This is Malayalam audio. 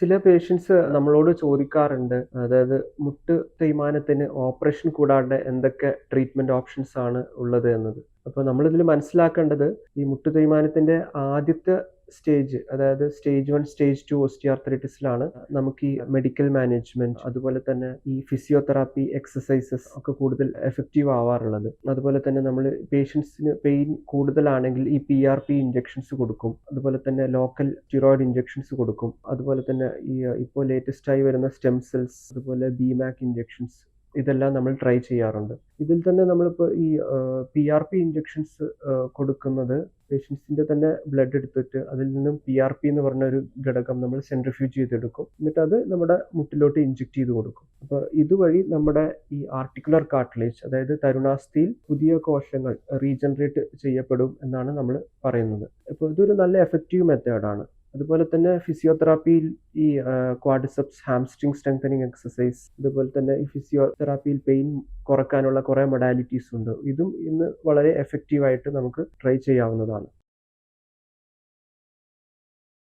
ചില പേഷ്യൻസ് നമ്മളോട് ചോദിക്കാറുണ്ട്. അതായത് മുട്ട് തേയ്മാനത്തിന് ഓപ്പറേഷൻ കൂടാതെ എന്തൊക്കെ ട്രീറ്റ്മെന്റ് ഓപ്ഷൻസ് ആണ് ഉള്ളത് എന്നത്. അപ്പോൾ നമ്മളിതിൽ മനസ്സിലാക്കേണ്ടത് ഈ മുട്ട് തേയ്മാനത്തിന്റെ ആദ്യത്തെ സ്റ്റേജ്, അതായത് സ്റ്റേജ് 1, സ്റ്റേജ് 2 ഓസ്റ്റിയോആർത്രൈറ്റിസിലാണ് നമുക്ക് ഈ മെഡിക്കൽ മാനേജ്മെന്റ്, അതുപോലെ തന്നെ ഈ ഫിസിയോതെറാപ്പി എക്സർസൈസസ് ഒക്കെ കൂടുതൽ എഫക്റ്റീവ് ആവാറുള്ളത്. അതുപോലെ തന്നെ നമ്മൾ പേഷ്യൻസിന് പെയിൻ കൂടുതലാണെങ്കിൽ ഈ PRP ഇഞ്ചക്ഷൻസ് കൊടുക്കും. അതുപോലെ തന്നെ ലോക്കൽ സ്റ്റിറോയിഡ് ഇഞ്ചക്ഷൻസ് കൊടുക്കും. അതുപോലെ തന്നെ ഈ ഇപ്പോൾ ലേറ്റസ്റ്റ് ആയി വരുന്ന സ്റ്റെം സെൽസ്, അതുപോലെ BMAC ഇഞ്ചക്ഷൻസ്, ഇതെല്ലാം നമ്മൾ ട്രൈ ചെയ്യാറുണ്ട്. ഇതിൽ തന്നെ നമ്മളിപ്പോൾ ഈ PRP ഇഞ്ചക്ഷൻസ് കൊടുക്കുന്നത് പേഷ്യൻസിന്റെ തന്നെ ബ്ലഡ് എടുത്തിട്ട് അതിൽ നിന്നും PRP എന്ന് പറഞ്ഞ ഒരു ഘടകം നമ്മൾ സെൻട്രിഫ്യൂജ് ചെയ്തെടുക്കും. എന്നിട്ട് അത് നമ്മുടെ മുട്ടിലോട്ട് ഇഞ്ചെക്ട് ചെയ്ത് കൊടുക്കും. അപ്പോൾ ഇതുവഴി നമ്മുടെ ഈ ആർട്ടിക്കുലർ കാർട്ടിലേജ്, അതായത് തരുണാസ്ഥിയിൽ പുതിയ കോശങ്ങൾ റീജനറേറ്റ് ചെയ്യപ്പെടും എന്നാണ് നമ്മൾ പറയുന്നത്. അപ്പോൾ ഇതൊരു നല്ല എഫക്റ്റീവ് മെത്തേഡാണ്. അതുപോലെ തന്നെ ഫിസിയോതെറാപ്പിയിൽ ഈ ക്വാഡ്രിസെപ്സ് ഹാംസ്ട്രിങ് സ്ട്രെങ്തനിങ് എക്സസൈസ്, അതുപോലെ തന്നെ ഈ ഫിസിയോതെറാപ്പിയിൽ പെയിൻ കുറക്കാനുള്ള കുറേ മൊഡാലിറ്റീസ് ഉണ്ട്. ഇതും ഇന്ന് വളരെ എഫക്റ്റീവായിട്ട് നമുക്ക് ട്രൈ ചെയ്യാവുന്നതാണ്.